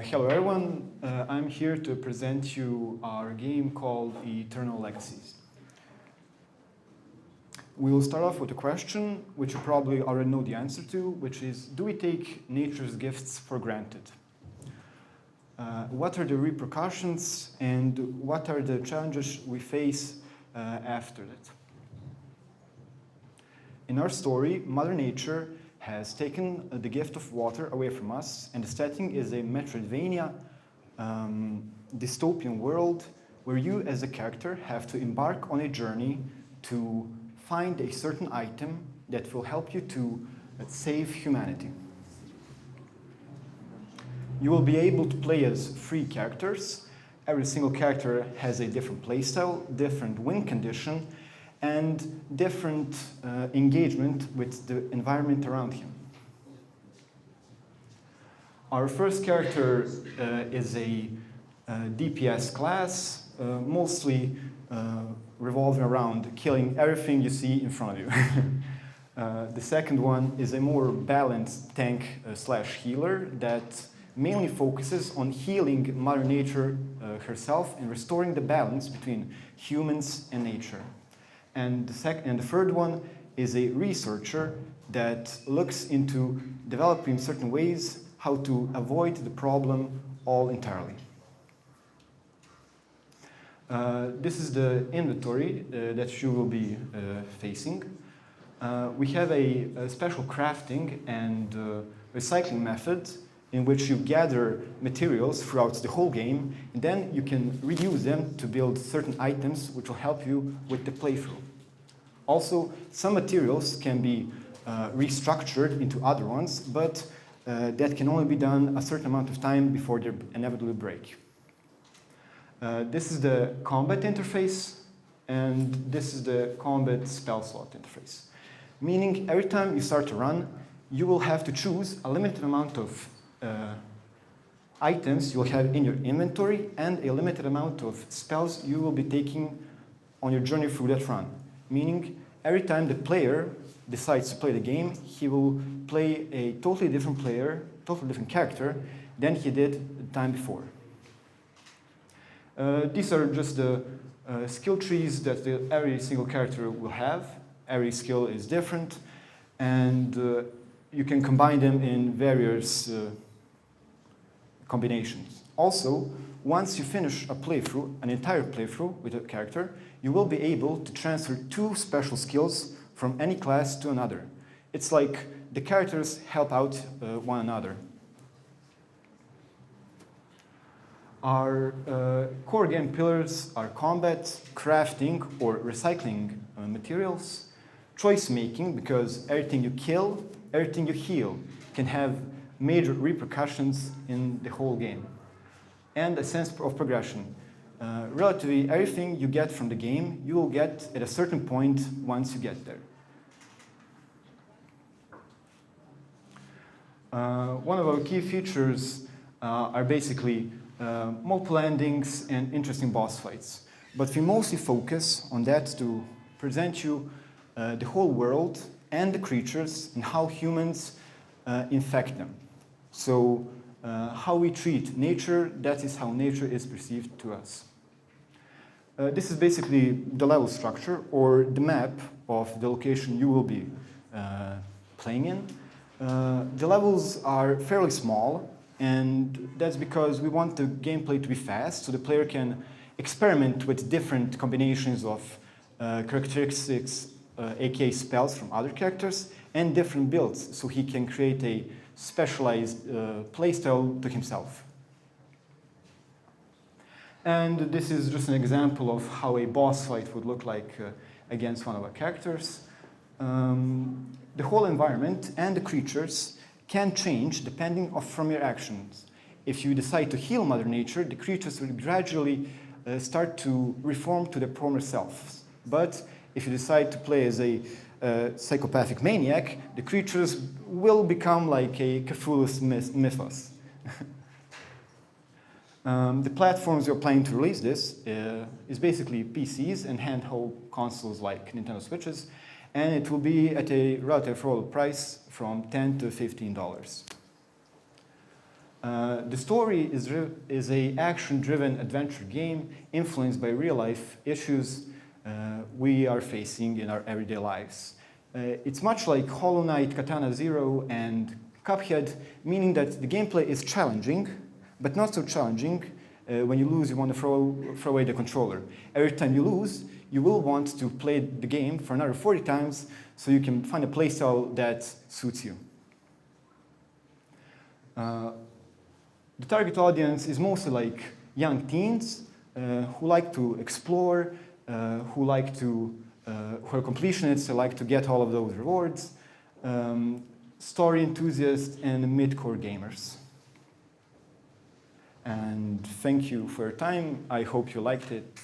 Hello everyone, I'm here to present you our game called Eternal Legacies. We will start off with a question which you probably already know the answer to, which is, do we take nature's gifts for granted? What are the repercussions and what are the challenges we face after that? In our story, Mother Nature has taken the gift of water away from us, and the setting is a Metroidvania dystopian world where you as a character have to embark on a journey to find a certain item that will help you to save humanity. You will be able to play as 3 characters. Every single character has a different playstyle, different win condition, and different engagement with the environment around him. Our first character is a DPS class, mostly revolving around killing everything you see in front of you. The second one is a more balanced tank slash healer that mainly focuses on healing Mother Nature herself and restoring the balance between humans and nature. And the third one is a researcher that looks into developing certain ways how to avoid the problem all entirely. This is the inventory that you will be facing. We have a special crafting and recycling method in which you gather materials throughout the whole game, and then you can reuse them to build certain items which will help you with the playthrough. Also, some materials can be restructured into other ones, but that can only be done a certain amount of time before they inevitably break. This is the combat interface, and this is the combat spell slot interface. Meaning, every time you start to run, you will have to choose a limited amount of items you will have in your inventory and a limited amount of spells you will be taking on your journey through that run. Meaning, every time the player decides to play the game, he will play a totally different player, totally different character than he did the time before. These are just the skill trees that every single character will have. Every skill is different, and you can combine them in various combinations. Also, once you finish a playthrough, an entire playthrough with a character, you will be able to transfer 2 special skills from any class to another. It's like the characters help out one another. Our core game pillars are combat, crafting or recycling materials, choice making, because everything you kill, everything you heal can have major repercussions in the whole game, and a sense of progression. Relatively, everything you get from the game, you will get at a certain point once you get there. One of our key features are basically multiple endings and interesting boss fights. But we mostly focus on that to present you the whole world and the creatures and how humans infect them. So how we treat nature, that is how nature is perceived to us. This is basically the level structure or the map of the location you will be playing in. The levels are fairly small, and that's because we want the gameplay to be fast, so the player can experiment with different combinations of characteristics, aka spells from other characters, and different builds, so he can create a specialized playstyle to himself. And this is just an example of how a boss fight would look like against one of our characters. The whole environment and the creatures can change depending from your actions. If you decide to heal Mother Nature, the creatures will gradually start to reform to their former selves. But if you decide to play as a psychopathic maniac, the creatures will become like a Cthulhu's mythos. The platforms we're planning to release this is basically PCs and handheld consoles like Nintendo Switches, and it will be at a relatively affordable price from $10 to $15. The story is a action-driven adventure game influenced by real-life issues we are facing in our everyday lives. It's much like Hollow Knight, Katana Zero, and Cuphead, meaning that the gameplay is challenging, but not so challenging. When you lose, you want to throw away the controller. Every time you lose, you will want to play the game for another 40 times so you can find a playstyle that suits you. The target audience is mostly like young teens who like to explore, who are completionists, who like to get all of those rewards, story enthusiasts, and mid-core gamers. And thank you for your time. I hope you liked it.